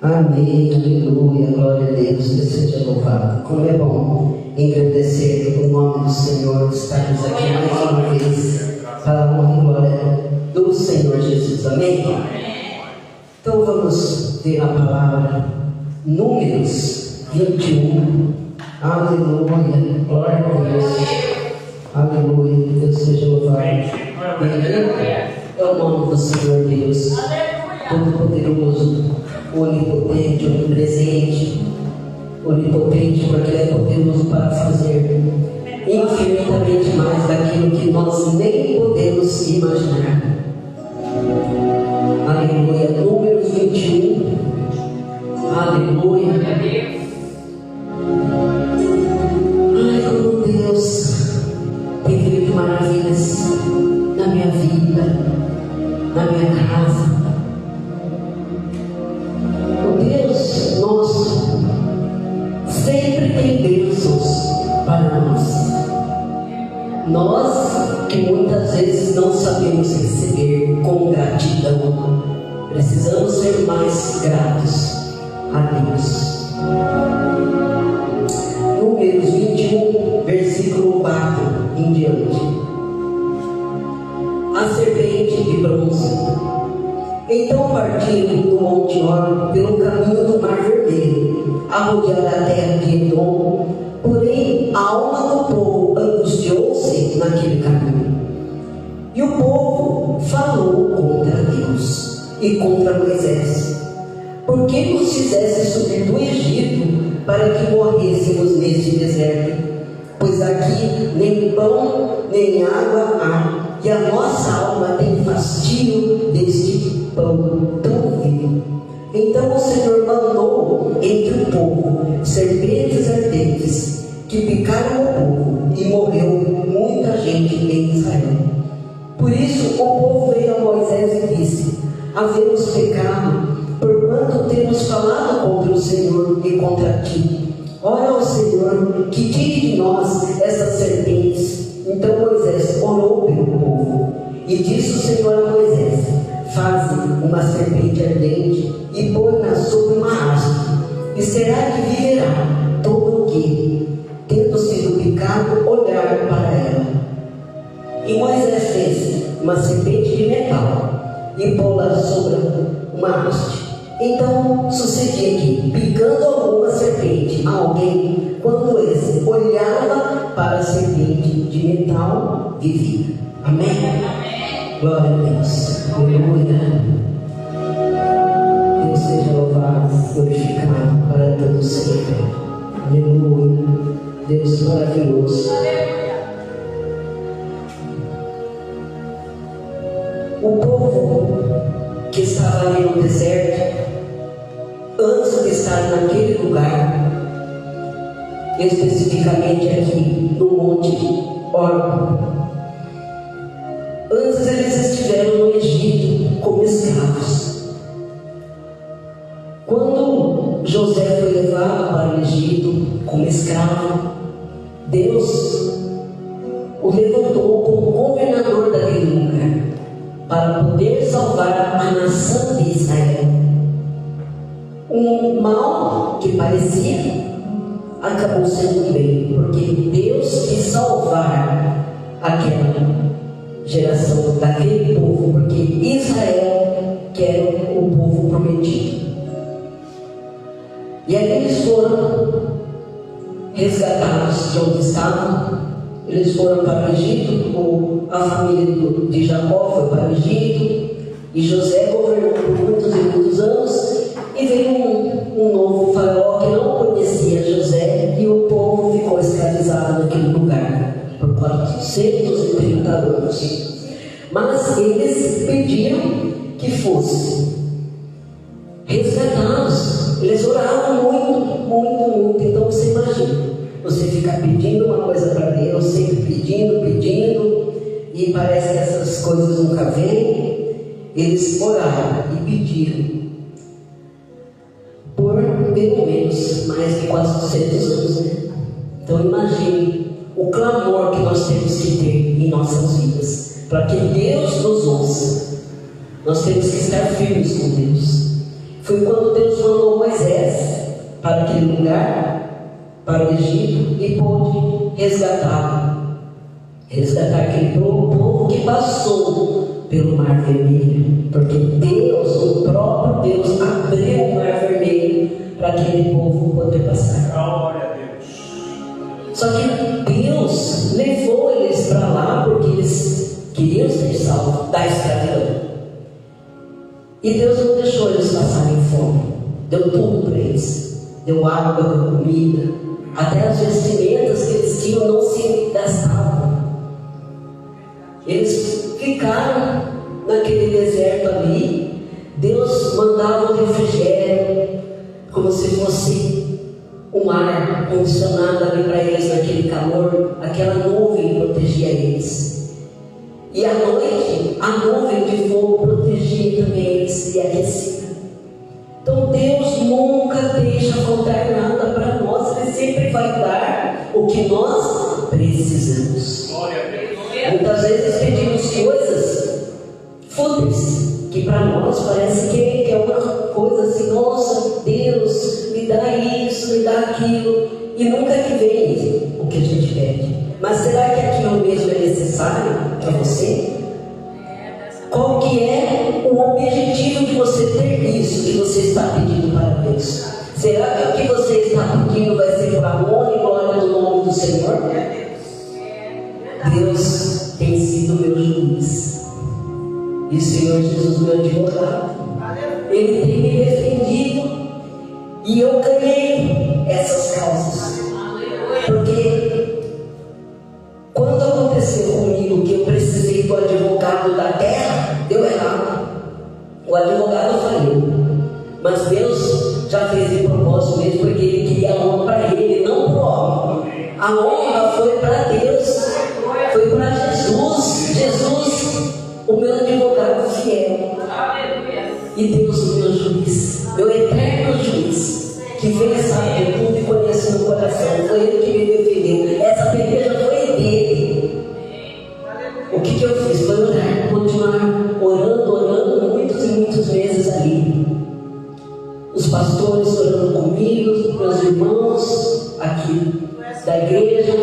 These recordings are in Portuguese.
Amém, aleluia, glória a Deus, que seja louvado. Como é bom engrandecer o nome do Senhor, estarmos aqui mais uma vez para a honra e glória do Senhor Jesus. Amém? Então vamos ver a palavra Números 21. Aleluia, glória a Deus. Aleluia, Deus seja louvado. É o nome do Senhor Deus, Todo-Poderoso, onipotente, onipresente, onipotente, porque Ele é poderoso para fazer infinitamente mais daquilo que nós nem podemos imaginar. Aleluia. Números 21. Aleluia. Ai, como Deus tem feito maravilhas na minha vida, na minha casa. Deus nosso sempre tem bênçãos para nós. Nós que muitas vezes não sabemos receber com gratidão, precisamos ser mais gratos a Deus. Números 21, versículo 4 em diante. A serpente de bronze. Então partiram do Monte Hor pelo caminho do Mar Vermelho, a rodear a terra de Edom. Porém, a alma do povo angustiou-se naquele caminho. E o povo falou contra Deus e contra Moisés: por que nos fizesse subir do Egito para que morrêssemos neste deserto? Pois aqui nem pão nem água há, e a nossa alma tem fastio deste pão tão vivo. Então o Senhor mandou entre o povo serpentes ardentes que picaram o povo, e morreu muita gente em Israel. Por isso o povo veio a Moisés e disse: havemos pecado, porquanto temos falado contra o Senhor e contra ti. Ora ao Senhor que tire de nós essas serpentes. Então Moisés orou pelo povo, e disse o Senhor a Moisés: faze uma serpente ardente e põe-na sobre uma haste, e será que viverá todo o que, tendo sido picado, olhar para ela. E Moisés fez uma serpente de metal e pô-la sobre uma haste. Então sucedia que, picando alguma serpente a alguém, quando esse olhava para a serpente de metal, vivia. Amém? Amém. Glória a Deus. Aleluia. Deus seja louvado, glorificado para todo sempre. Aleluia. Deus maravilhoso. O povo que estava ali no deserto, antes de estar naquele lugar, especificamente aqui no Monte Hor, antes eles estiveram no Egito como escravos. Quando José foi levado para o Egito como escravo, Deus o levantou como governador daquele lugar para poder salvar a nação de Israel. Um mal que parecia acabou sendo bem, porque Deus quis salvar aquela geração, daquele povo, porque Israel quer o povo prometido. E aí eles foram resgatados de onde estavam. Eles foram para o Egito, a família de Jacó foi para o Egito, e José governou por muitos e muitos anos. E veio um novo faraó que não conhecia José, e o povo ficou escravizado naquele lugar por 430 anos. Mas eles pediram que fossem resgatados. Eles oravam muito, muito, muito. Então você imagina, você ficar pedindo uma coisa para Deus, sempre pedindo, e parece que essas coisas nunca vêm. Eles oraram e pediram por pelo menos mais de 400 anos, né? Então imagine o clamor que nós temos que ter em nossas vidas para que Deus nos ouça. Nós temos que estar firmes com Deus. Foi quando Deus mandou para aquele lugar, para o Egito, e pôde resgatar aquele povo que passou pelo Mar Vermelho, porque Deus, o próprio Deus, abriu o Mar Vermelho para aquele povo poder passar. Glória a Deus. Só que Deus levou eles para lá porque eles queriam ser salvos da escravidão. E Deus não deixou eles passarem fome, deu tudo para eles, deu água, deu comida, até as vestimentas que eles tinham não se gastavam. Eles ficaram naquele deserto ali. Deus mandava o refrigério, como se fosse um ar condicionado ali para eles naquele calor. Aquela nuvem protegia eles. E à noite, a nuvem de fogo protegia também eles e aquecia. Então Deus nunca deixa faltar nada para nós. Ele sempre vai dar o que nós precisamos. Glória a Deus. Muitas vezes pedimos coisas fúteis, que para nós parece que é uma coisa assim: nossa, Deus, me dá isso, me dá aquilo, e nunca que vem o que a gente pede. Mas será que aquilo mesmo é necessário para você? Qual que é o objetivo de você ter isso que você está pedindo para Deus? Será que o que você está pedindo vai ser para a honra e glória do nome do Senhor? Deus tem sido meu juiz e o Senhor Jesus meu advogado. Ele tem me defendido e eu ganhei essas causas, porque quando aconteceu comigo que eu precisei do advogado da terra, deu errado. O advogado falhou, mas Deus já fez de propósito mesmo, porque Ele queria a honra para Ele, não para o homem. A honra foi para Deus, foi para Jesus. Jesus, o meu advogado fiel. E Deus, o meu juiz, meu eterno juiz, que vem, sabe de tudo e conhece meu coração. Foi Ele que me defendeu. Essa peleja foi dele. O que eu fiz foi orar, continuar orando muitos e muitos meses ali. Os pastores orando comigo, meus irmãos aqui da igreja.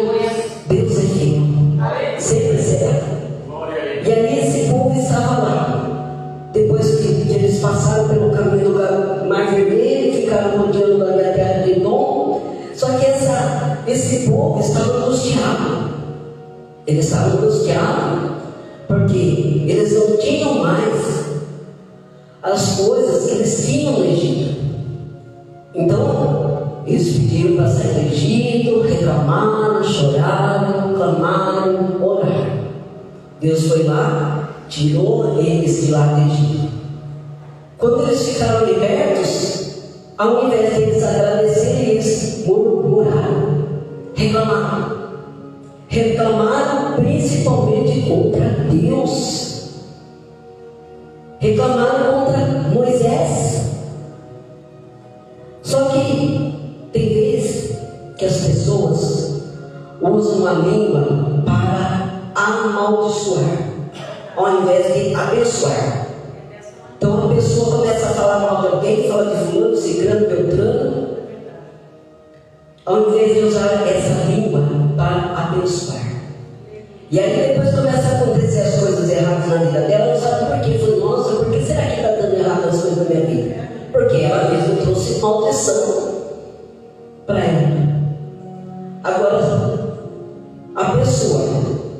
Deus é fiel, sempre será. E ali esse povo estava lá. Depois que eles passaram pelo caminho do Mar Vermelho, ficaram rodeando a terra de Edom. Só que esse povo estava angustiado. Eles estavam angustiados porque eles não tinham mais as coisas que eles tinham no Egito. Então, eles pediram para sair do Egito, reclamaram, choraram, clamaram, oraram. Deus foi lá, tirou eles de lá do Egito. Quando eles ficaram libertos, ao invés de eles agradecerem, eles murmuraram, reclamaram. Reclamaram principalmente contra Deus. Reclamaram contra Moisés. Só que tem vezes que as pessoas usam a língua para amaldiçoar, ao invés de abençoar. Então a pessoa começa a falar mal de alguém, fala de fulano, ciclano, beltrano, ao invés de usar essa língua para abençoar. E aí depois começa a acontecer as coisas erradas na vida dela, não sabe por quê. Falei, nossa, por que será que está dando errado as coisas na minha vida? Porque ela mesma trouxe maldição para ela. Agora, a pessoa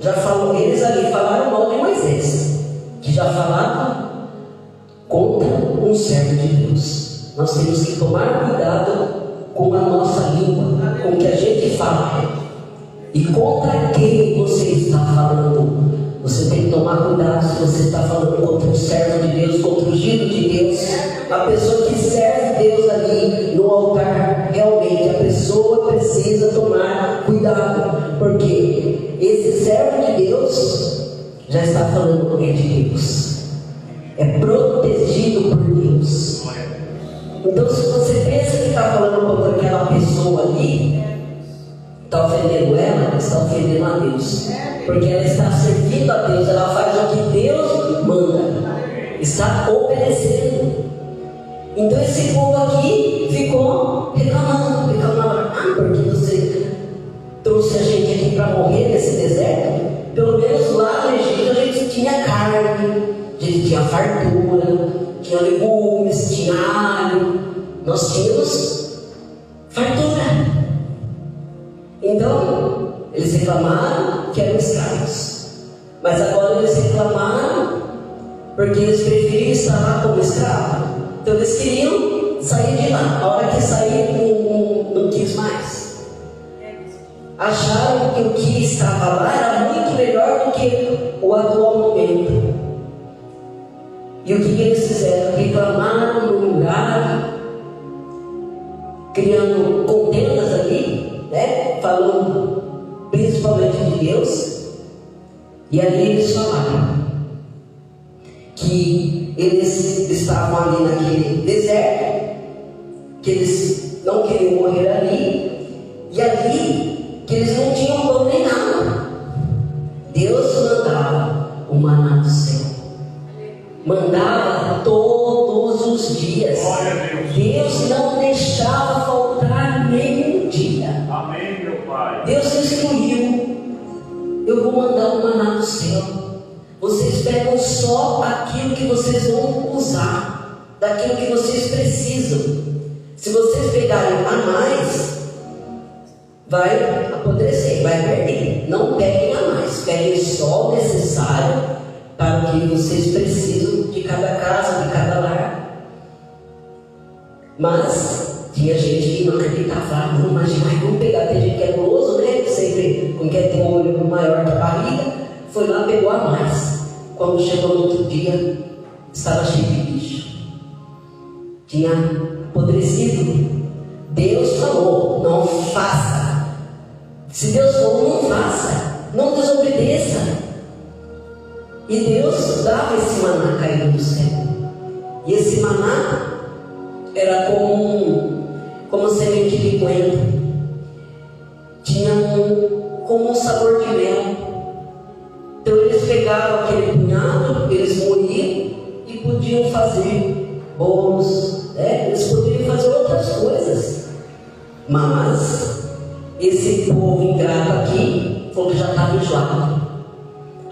já falou, eles ali falaram mal de Moisés, que já falava contra um servo de Deus. Nós temos que tomar cuidado com a nossa língua, com o que a gente fala. E contra quem você está falando? Você tem que tomar cuidado se você está falando contra um servo de Deus, contra o ungido de Deus, a pessoa que serve Deus ali no altar. Realmente a pessoa precisa tomar cuidado, porque esse servo de Deus já está falando com de Deus, é protegido por Deus. Então, se você pensa que está falando contra aquela pessoa ali, está ofendendo ela, está ofendendo a Deus, porque ela está servindo a Deus, ela faz o que Deus manda, está obedecendo. Então esse povo aqui ficou reclamando. nós tínhamos fartura. Então, eles reclamaram que eram escravos. Mas agora eles reclamaram porque eles preferiam estar lá como escravo. Então eles queriam sair de lá. A hora que saíram, não quis mais. Acharam que o que estava lá era muito melhor do que o atual momento. E o que eles fizeram? Reclamaram, murmuraram, criando contendas ali, né? Falando principalmente de Deus. E ali eles falaram que eles estavam ali naquele deserto, que eles não queriam morrer ali, e ali que eles não tinham pão nem nada. Deus mandava o maná do céu, mandava todos os dias. Deus não deixava faltar nenhum dia. Amém, meu Pai. Deus instruiu: eu vou mandar o maná do céu. Vocês pegam só aquilo que vocês vão usar, daquilo que vocês precisam. Se vocês pegarem a mais, vai apodrecer, vai perder. Não peguem a mais, peguem só o necessário para o que vocês precisam de cada casa, de cada lar. Mas tinha gente que não acreditava. Não imagina, vamos pegar. Tem gente que é guloso, né? Sempre não quer ter um olho maior que a barriga. Foi lá, pegou a mais. Quando chegou no outro dia, estava cheio de bicho. Tinha apodrecido. Deus falou: não faça. Se Deus falou, não faça. Não desobedeça. E Deus dava esse maná caído do céu. E esse maná era como semente de coentro. Tinha como um sabor de mel. Então eles pegavam aquele punhado, eles moíam e podiam fazer bolos, né? Eles poderiam fazer outras coisas. Mas esse povo ingrato aqui falou que já estava enjoado.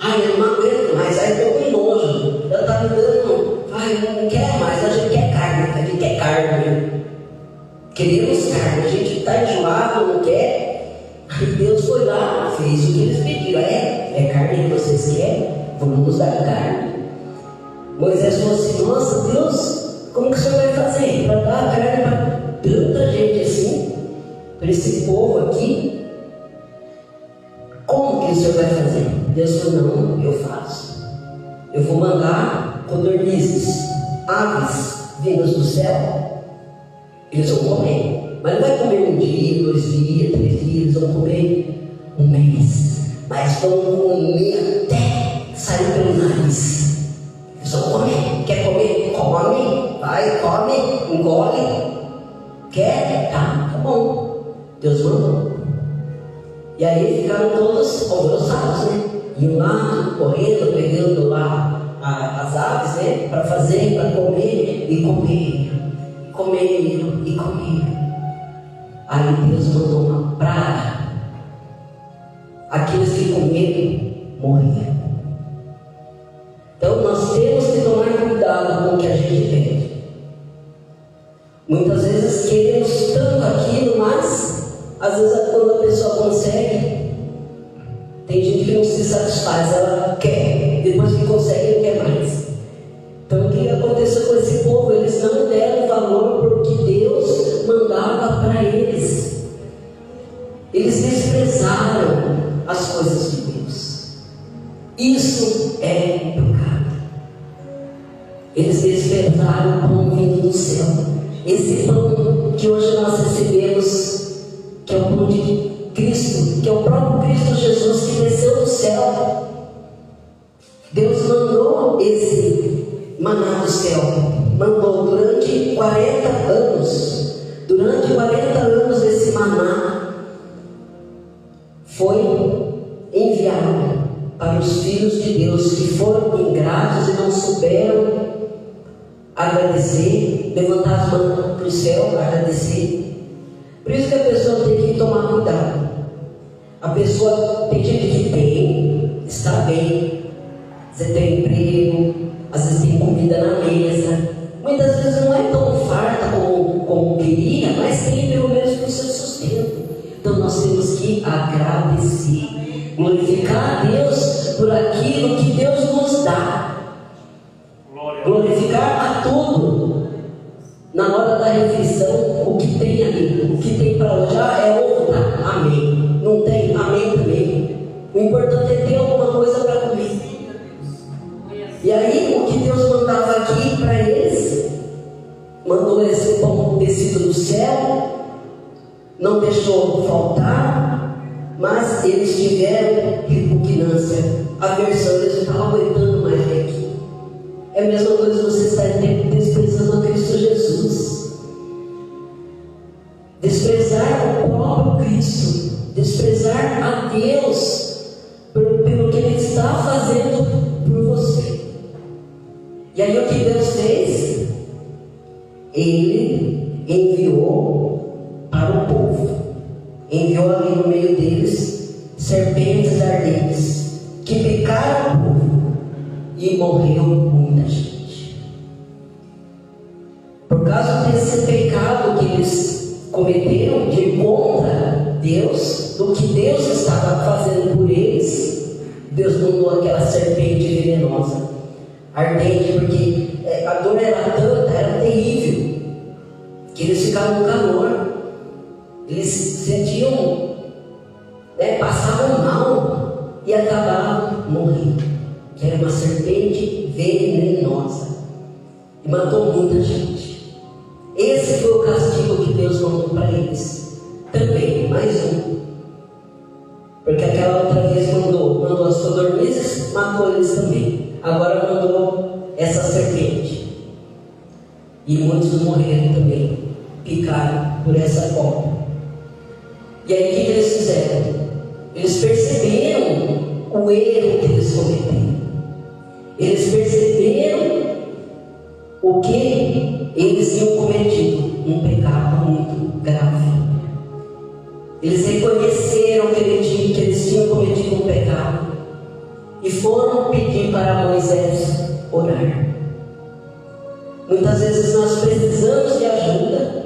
Ai, eu não aguento mais, aí estou com nojo. Já está me dando, ai, eu não quero mais, a gente quer carne, a gente quer carne. Queremos carne, a gente está enjoado, não quer. Aí Deus foi lá, fez o que eles pediram. É carne que vocês querem? Vamos dar carne. Moisés falou assim: nossa, Deus, como que o Senhor vai fazer para dar carne para tanta gente assim, para esse povo aqui? Como que o Senhor vai fazer? Deus falou: não, eu faço. Eu vou mandar codornizes, aves vindas do céu. Eles vão comer. Mas não vai comer um dia, 2 dias, 3 dias. Eles vão comer um mês. Mas vão comer até sair pelo nariz. Eles vão comer. Quer comer? Come. Vai, come, engole. Quer? Tá bom. Deus mandou. E aí ficaram todos alvoroçados, né? Iam lá, correndo, pegando lá as aves, né? Para fazer, para comer. E comeram. Aí Deus mandou uma praga. Aqueles que comeram morreram. Então nós temos que tomar cuidado com o que a gente pede. Muitas vezes queremos tanto aquilo, mas às vezes quando a pessoa consegue, tem gente que não se satisfaz, ela quer, depois que consegue não quer mais. Então o que aconteceu com esse povo? Eles não deram valor porque Deus mandava para eles. Eles desprezaram as coisas de Deus. Isso é pecado. Eles desprezaram o pão vindo do céu. Esse pão que hoje nós recebemos, que é o pão de Cristo, que é o próprio Cristo Jesus que desceu do céu. Deus mandou esse maná do céu. Mandou durante 40 anos. Durante 40 anos esse maná foi enviado para os filhos de Deus que foram ingratos e não souberam agradecer, levantar as mãos para o céu para agradecer. Por isso que a pessoa tem que tomar cuidado. A pessoa, tem gente que está bem, você tem emprego, às vezes tem comida na mesa, muitas vezes não é tão farta como queria, mas tem pelo menos para o seu sustento. Então nós temos que agradecer, glorificar a Deus por aquilo que Deus nos dá, glorificar a tudo. Na hora da refeição, o que tem ali, o que tem para hoje, é ovo, tá? Amém. Não tem? Amém também. O importante é ter alguma coisa para comer. E aí, o que Deus mandava aqui para eles, mandou esse pão descido do céu, não deixou faltar, mas eles tiveram repugnância, aversão, eles não estavam aguentando mais aqui. É a mesma coisa que você está desprezando a Cristo Jesus. Desprezar o próprio Cristo, desprezar a Deus pelo que Ele está fazendo por você. E aí o que Deus fez? Ele enviou para o povo, enviou ali no meio deles serpentes ardentes que picaram o povo e morreu muita gente. Por causa desse pecado que eles cometeram de ir contra Deus, do que Deus estava fazendo por eles, Deus mandou aquela serpente venenosa, ardente, porque a dor era tanta, era terrível, que eles ficaram no calor, eles sentiam, passavam mal e acabavam morrendo. Que era uma serpente venenosa e matou muita gente. Esse foi o castigo que Deus mandou para eles. Também, mais um. Porque aquela outra vez mandou as codornizes, matou eles também. Agora mandou essa serpente. E muitos morreram também, picaram por essa cobra. E aí o que eles fizeram? Eles perceberam o erro que eles cometeram. Eles perceberam o que eles tinham cometido, um pecado muito grave. Eles reconheceram que eles tinham cometido um pecado e foram pedir para Moisés orar. Muitas vezes nós precisamos de ajuda,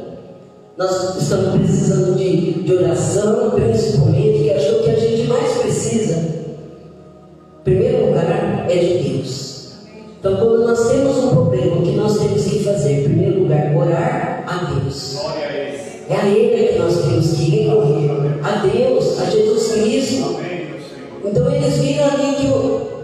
nós estamos precisando de oração, principalmente, que é o que a gente mais precisa. Em primeiro lugar é de Deus. Então, quando nós temos um problema, o que nós temos que fazer? Em primeiro lugar, orar a Deus. É a Ele que nós temos que recorrer. A Deus, a Jesus Cristo. Então, eles viram ali que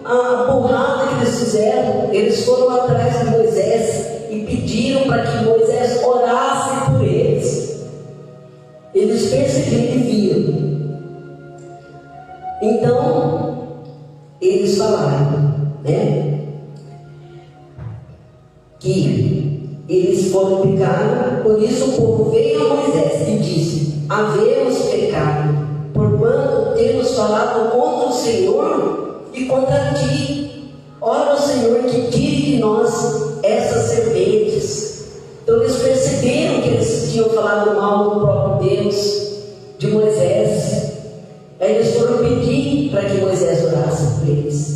a porrada que eles fizeram, eles foram atrás de Moisés e pediram para que Moisés orasse por eles. Eles perceberam e viram. Então, eles falaram, que eles foram pecados, por isso o povo veio a Moisés e disse: havemos pecado, porquanto temos falado contra o Senhor e contra ti. Ora, o Senhor que tire de nós essas serpentes. Então eles perceberam que eles tinham falado mal do próprio Deus, de Moisés. Aí eles foram pedir para que Moisés orasse por eles.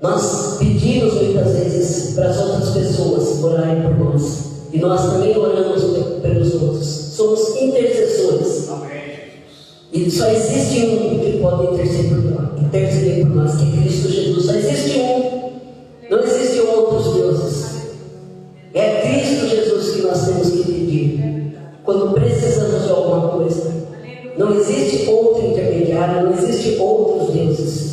Nós pedimos muitas vezes para as outras pessoas orarem por nós, e nós também oramos pelos outros. Somos intercessores. E só existe um que pode interceder por nós, que é Cristo Jesus. Só existe um. Não existem outros deuses. É Cristo Jesus que nós temos que pedir quando precisamos de alguma coisa. Não existe outro intermediário, não existe outros deuses.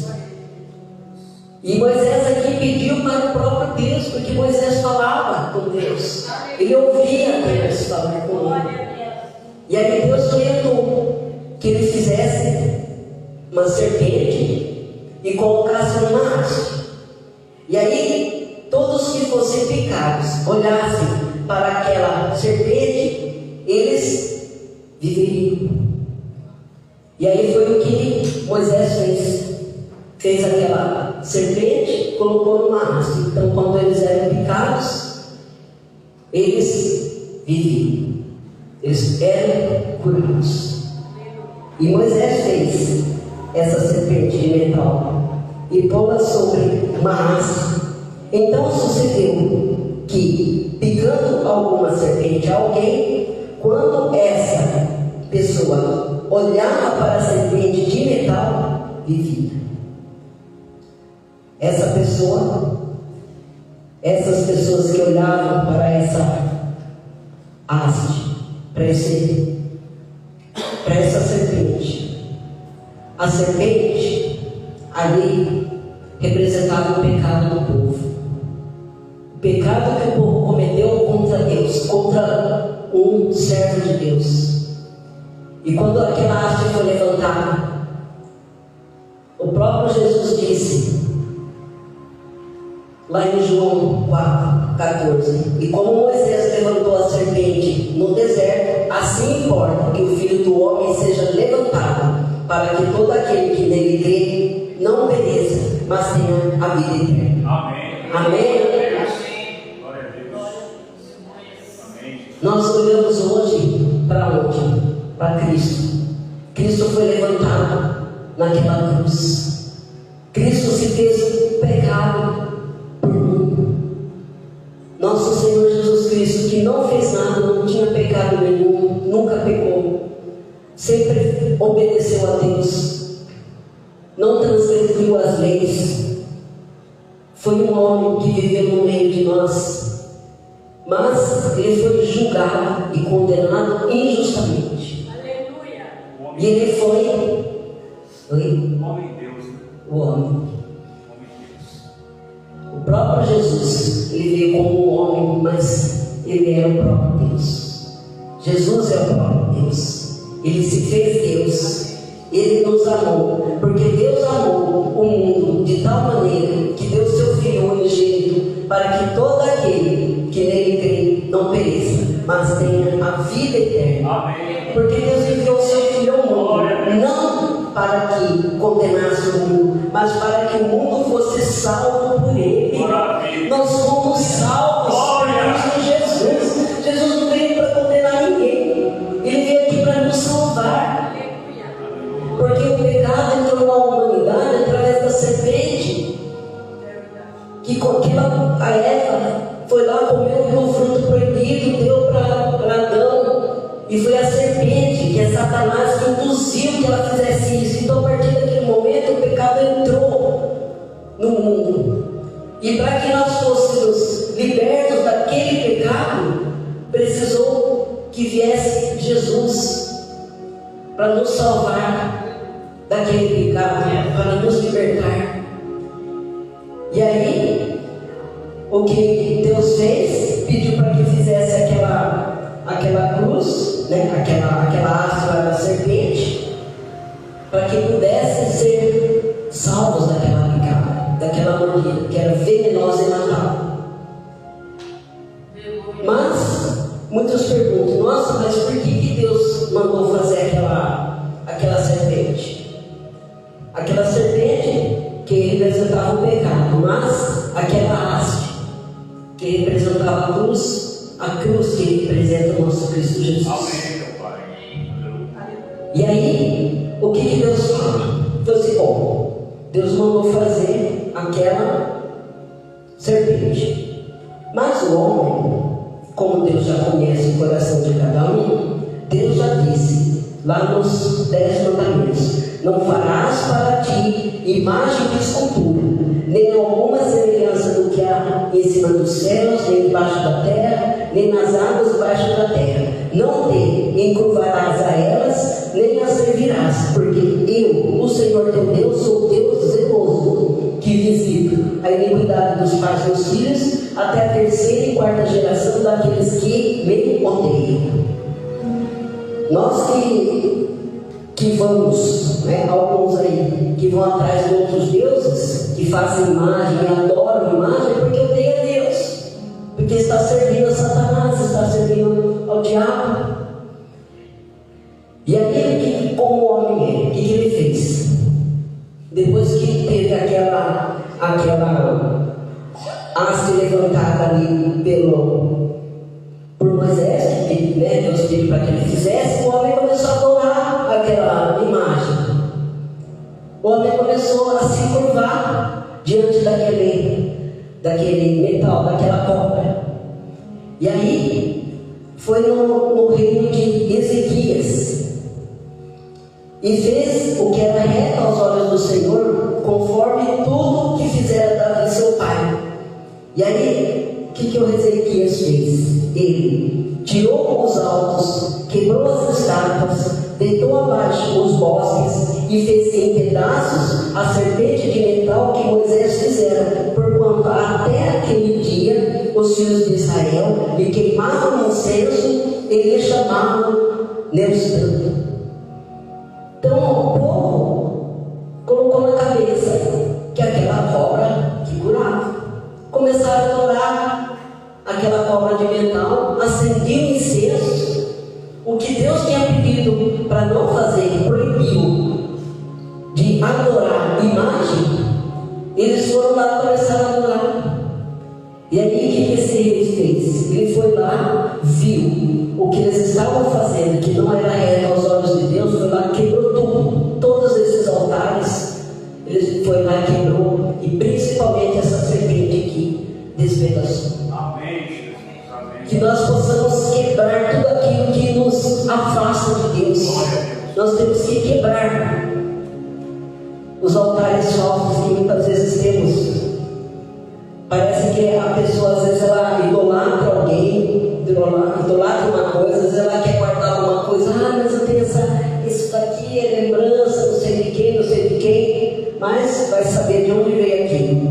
E Moisés aqui pediu para o próprio Deus, porque Moisés falava com Deus. Ele ouvia Deus falar com ele. E aí Deus orientou que ele fizesse uma serpente e colocasse numa haste. E aí todos que fossem picados olhassem para aquela serpente, eles viveriam. E aí foi o que Moisés fez. Fez aquela serpente, colocou numa haste. Então, quando eles eram picados, eles viviam. Eles eram curados. E Moisés fez essa serpente de metal e pô-la sobre uma haste. Então sucedeu que, picando alguma serpente a alguém, quando essa pessoa olhava para a serpente de metal, vivia. Essas pessoas que olhavam para essa haste, para essa serpente, a serpente ali representava o pecado do povo. O pecado que o povo cometeu contra Deus, contra um servo de Deus. E quando aquela haste foi levantada, o próprio Jesus disse, lá em João 4,14, e como Moisés levantou a serpente no deserto, assim importa que o Filho do Homem seja levantado, para que todo aquele que nele crê não pereça, mas tenha a vida eterna. Amém. Amém. Glória a Deus. Amém. Nós olhamos hoje para onde? Para Cristo. Cristo foi levantado naquela cruz. Cristo se fez pecado por mim. Nosso Senhor Jesus Cristo, que não fez nada, não tinha pecado nenhum, nunca pecou, sempre obedeceu a Deus, não transgrediu as leis, foi um homem que viveu no meio de nós, mas ele foi julgado e condenado injustamente. Aleluia. E ele foi Homem Deus. o homem. Homem Deus. O próprio Jesus, ele veio como um homem, mas ele era o próprio Deus. Jesus é o próprio Deus. Ele se fez Deus. Ele nos amou, porque Deus amou o mundo de tal maneira que deu seu Filho unigênito para que todo aquele que nele crê não pereça, mas tenha a vida eterna. Amém. Porque Deus enviou o seu Filho ao mundo, não para que condenasse o mundo, mas para que o mundo fosse salvo por ele. Nós fomos salvos por Jesus. Jesus não veio para condenar ninguém, ele veio aqui para nos salvar. Porque o pecado entrou na humanidade através da serpente, que a Eva foi lá, comeu do fruto proibido, deu para Adão, e foi a serpente, que é Satanás, que induziu que ela fizesse isso. Então, a partir daquele momento, o pecado entrou no mundo, e para que nós fôssemos libertos daquele pecado, precisou que viesse Jesus para nos salvar daquele pecado, para nos libertar. E aí, o que Deus fez, pediu para que fizesse aquela cruz, né? aquela haste da serpente, para que pudessem ser salvos daquela picada, daquela mordida, que era venenosa e matada. Mas muitos perguntam, nossa, mas por que Deus mandou fazer aquela serpente? Aquela serpente que representava o pecado, mas aquela haste que representava a cruz que representa o nosso Cristo Jesus. Amém, meu Pai. E aí, o que Deus fala? Então, assim, bom, Deus mandou fazer aquela serpente, mas o homem, como Deus já conhece o coração de cada um, Deus já disse lá nos 10 mandamentos: não farás para ti imagem de escultura, nem alguma semelhança do que há em cima dos céus, nem debaixo da terra, nem nas águas debaixo da terra. Não te encurvarás a elas, nem as servirás, porque eu, o Senhor teu Deus, sou Deus zeloso, que visito a iniquidade dos pais dos filhos, até a terceira e quarta geração daqueles que me odeiam. Nós que vamos, né, alguns aí que vão atrás de outros deuses, que fazem imagem, adoram imagem, porque odeiam a Deus, porque está servindo a Satanás, está servindo ao diabo. E aquele que, como homem é, o que ele fez? Depois que teve aquela haste levantada ali por Moisés, que Deus pediu para que ele fizesse, o homem começou a adorar aquela imagem. O homem começou a se curvar diante daquele metal, daquela cobra. E aí foi no reino de Ezequias e fez o que era reto aos olhos do Senhor, conforme tudo que fizera Davi seu pai. E aí, o que o Ezequias fez? Ele tirou os altos, quebrou as estátuas, deitou abaixo os bosques e fez em pedaços a serpente de metal que Moisés fizera, porquanto até aquele dia os filhos de Israel lhe queimavam incenso e lhe chamavam Neustã. Então o povo colocou na cabeça que aquela cobra que curava. Começaram a adorar aquela cobra de metal, acendiam incenso. O que Deus tinha pedido para não fazer, proibiu de adorar imagem, eles foram lá e começaram a adorar. E aí o que esse rei fez? Ele foi lá, viu o que eles estavam fazendo, que não era reto aos olhos de Deus, foi lá e quebrou tudo, todos esses altares. Ele foi lá e quebrou, e principalmente essa serpente aqui, despedaçou. Amém, Jesus. Amém. Que nós possamos quebrar tudo aquilo que nos afasta de Deus. Nós temos que quebrar os altares falsos que muitas vezes temos. Parece que a pessoa, às vezes, ela idolatra alguém, idolatra uma coisa, às vezes ela quer guardar alguma coisa. Mas eu tenho isso daqui é lembrança, não sei de quem, não sei de quem. Mas vai saber de onde veio aquilo.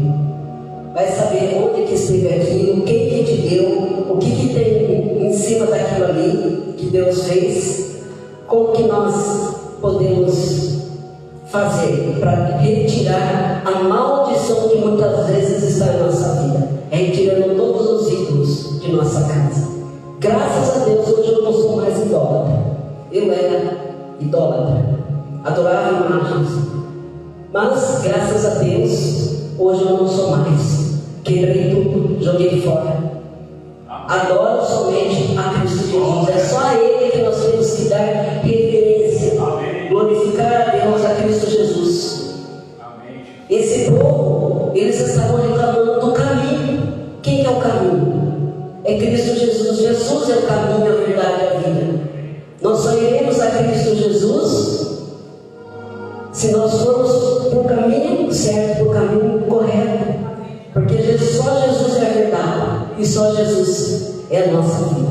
Vai saber onde que esteve aquilo, quem que te deu, o que tem em cima daquilo ali que Deus fez. Como que nós podemos fazer para retirar a maldição que muitas vezes está em nossa vida? É retirando todos os ídolos de nossa casa. Graças a Deus hoje eu não sou mais idólatra. Eu era idólatra, adorava imagens, mas graças a Deus hoje eu não sou mais. Quebrei tudo, joguei fora. Adoro somente a Cristo Jesus. É só a Ele que nós temos que dar reverência. Glorificar a Deus, a Cristo Jesus. Esse povo, eles estavam reclamando do caminho. Quem é o caminho? É Cristo Jesus. Jesus é o caminho, a verdade e a vida. Nós só iremos a Cristo Jesus se nós formos para o caminho certo, para o caminho correto. Porque só Jesus é a verdade e só Jesus é a nossa vida.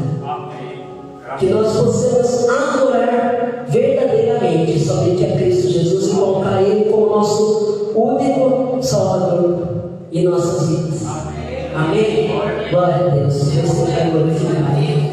Que nós possamos adorar verdadeiramente somente a Cristo Jesus e colocar Ele como nosso único Salvador em nossas vidas. Amém? Glória a Deus. Deus seja glorificado.